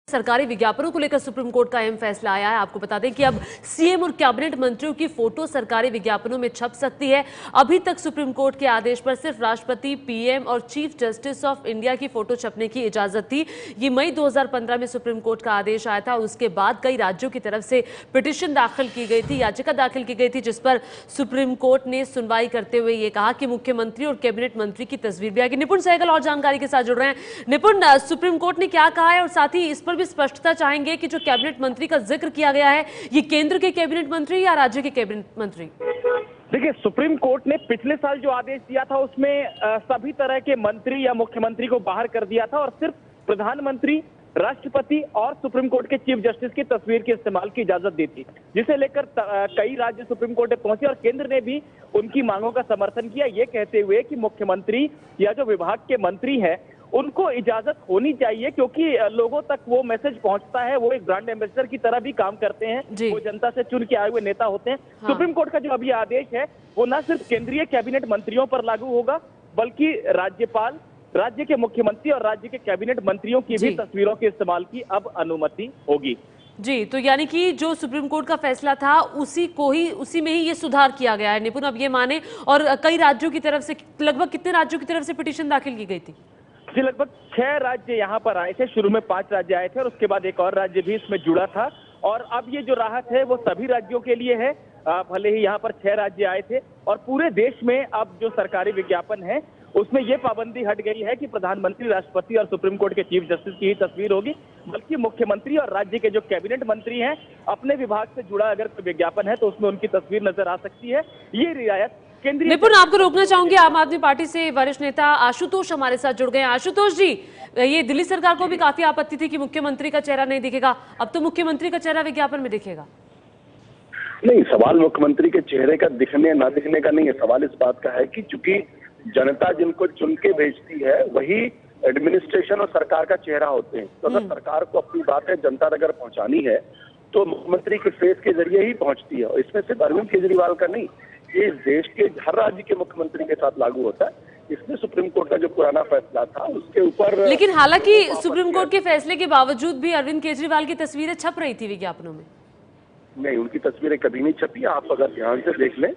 सरकारी विज्ञापनों को लेकर सुप्रीम कोर्ट का अहम फैसला आया है। आपको बता दें कि अब सीएम और कैबिनेट मंत्रियों की फोटो सरकारी विज्ञापनों में छप सकती है। अभी तक सुप्रीम कोर्ट के आदेश पर सिर्फ राष्ट्रपति, पीएम और चीफ जस्टिस ऑफ इंडिया की फोटो छपने की इजाजत थी। ये मई 2015 में सुप्रीम कोर्ट का आदेश आया था। उसके बाद कई राज्यों की तरफ से पिटीशन दाखिल की गई थी, याचिका दाखिल की गई थी, जिस पर सुप्रीम कोर्ट ने सुनवाई करते हुए ये कहा कि मुख्यमंत्री और कैबिनेट मंत्री की तस्वीर भी आएगी। निपुण सहगल और जानकारी के साथ जुड़ रहे हैं। निपुण, सुप्रीम कोर्ट ने क्या कहा है और साथ ही इस पर भी स्पष्टता चाहेंगे कि जो कैबिनेट मंत्री का जिक्र किया गया है, ये केंद्र के कैबिनेट मंत्री या राज्य के कैबिनेट मंत्री? देखिए, सुप्रीम कोर्ट ने पिछले साल जो आदेश दिया था उसमें सभी तरह के मंत्री या मुख्यमंत्री को बाहर कर दिया था और सिर्फ प्रधानमंत्री, राष्ट्रपति और सुप्रीम कोर्ट के चीफ जस्टिस की तस्वीर के इस्तेमाल की इजाजत दी थी, जिसे लेकर कई राज्य सुप्रीम कोर्ट में पहुंचे और केंद्र ने भी उनकी मांगों का समर्थन किया, ये कहते हुए कि मुख्यमंत्री या जो विभाग के मंत्री हैं उनको इजाजत होनी चाहिए, क्योंकि लोगों तक वो मैसेज पहुंचता है। वो एक ब्रांड एम्बेसडर की तरह भी काम करते हैं, वो जनता से चुन के आए हुए नेता होते हैं। हाँ। सुप्रीम कोर्ट का जो अभी आदेश है वो न सिर्फ केंद्रीय कैबिनेट मंत्रियों पर लागू होगा, बल्कि राज्यपाल, राज्य के मुख्यमंत्री और राज्य के कैबिनेट मंत्रियों की भी तस्वीरों के इस्तेमाल की अब अनुमति होगी। जी, तो यानी कि जो सुप्रीम कोर्ट का फैसला था उसी में ही ये सुधार किया गया है। निपुण, अब ये माने, और कई राज्यों की तरफ से, लगभग कितने राज्यों की तरफ से पिटीशन दाखिल की गई थी? जी, लगभग 6 राज्य यहाँ पर आए थे। शुरू में 5 राज्य आए थे और उसके बाद एक और राज्य भी इसमें जुड़ा था। और अब ये जो राहत है वो सभी राज्यों के लिए है। भले ही यहाँ पर 6 राज्य आए थे और पूरे देश में अब जो सरकारी विज्ञापन है उसमें ये पाबंदी हट गई है कि प्रधानमंत्री, राष्ट्रपति और सुप्रीम कोर्ट के चीफ जस्टिस की ही तस्वीर होगी, बल्कि मुख्यमंत्री और राज्य के जो कैबिनेट मंत्री हैं अपने विभाग से जुड़ा अगर कोई विज्ञापन है तो उसमें उनकी तस्वीर नजर आ सकती है। ये रियायत केंद्रीय। निपुण, आपको रोकना चाहूंगी, आम आदमी पार्टी से वरिष्ठ नेता आशुतोष हमारे साथ जुड़ गए हैं। आशुतोष जी, ये दिल्ली सरकार को भी काफी आपत्ति थी कि मुख्यमंत्री का चेहरा नहीं दिखेगा, अब तो मुख्यमंत्री का चेहरा विज्ञापन में दिखेगा। नहीं, सवाल मुख्यमंत्री के चेहरे का दिखने ना दिखने का नहीं है। सवाल इस बात का है कि चूंकि जनता जिनको चुन के भेजती है वही एडमिनिस्ट्रेशन और सरकार का चेहरा होते हैं, तो अगर सरकार को अपनी बातें जनता तक अगर पहुंचानी है तो मुख्यमंत्री के फेस के जरिए ही पहुंचती है। और इसमें सिर्फ अरविंद केजरीवाल का नहीं, ये इस देश के हर राज्य के मुख्यमंत्री के साथ लागू होता है। इसमें सुप्रीम कोर्ट का जो पुराना फैसला था उसके ऊपर, लेकिन हालांकि सुप्रीम कोर्ट के फैसले के बावजूद भी अरविंद केजरीवाल की तस्वीरें छप रही थी विज्ञापनों में। नहीं, उनकी तस्वीरें कभी नहीं छपी। आप अगर ध्यान से देख लें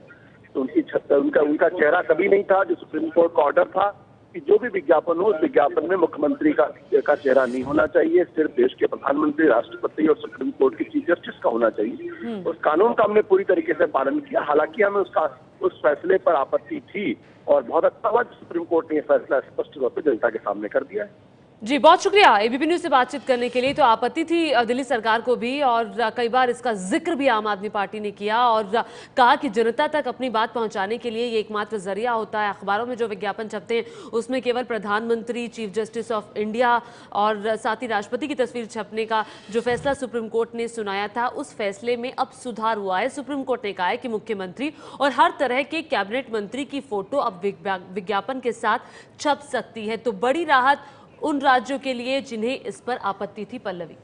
तो उनका चेहरा कभी नहीं था। जो सुप्रीम कोर्ट का ऑर्डर था कि जो भी विज्ञापन हो उस विज्ञापन में मुख्यमंत्री का चेहरा नहीं होना चाहिए, सिर्फ देश के प्रधानमंत्री, राष्ट्रपति और सुप्रीम कोर्ट के चीफ जस्टिस का होना चाहिए। उस कानून का हमने पूरी तरीके से पालन किया। हालांकि हमें उस फैसले पर आपत्ति थी और बहुत अच्छा हुआ सुप्रीम कोर्ट ने यह फैसला स्पष्ट तौर पर जनता के सामने कर दिया है। जी, बहुत शुक्रिया एबीपी न्यूज से बातचीत करने के लिए। तो आपत्ति थी दिल्ली सरकार को भी और कई बार इसका जिक्र भी आम आदमी पार्टी ने किया और कहा कि जनता तक अपनी बात पहुंचाने के लिए ये एकमात्र जरिया होता है। अखबारों में जो विज्ञापन छपते हैं उसमें केवल प्रधानमंत्री, चीफ जस्टिस ऑफ इंडिया और साथ ही राष्ट्रपति की तस्वीर छपने का जो फैसला सुप्रीम कोर्ट ने सुनाया था, उस फैसले में अब सुधार हुआ है। सुप्रीम कोर्ट ने कहा है कि मुख्यमंत्री और हर तरह के कैबिनेट मंत्री की फोटो अब विज्ञापन के साथ छप सकती है। तो बड़ी राहत उन राज्यों के लिए जिन्हें इस पर आपत्ति थी। पल्लवी।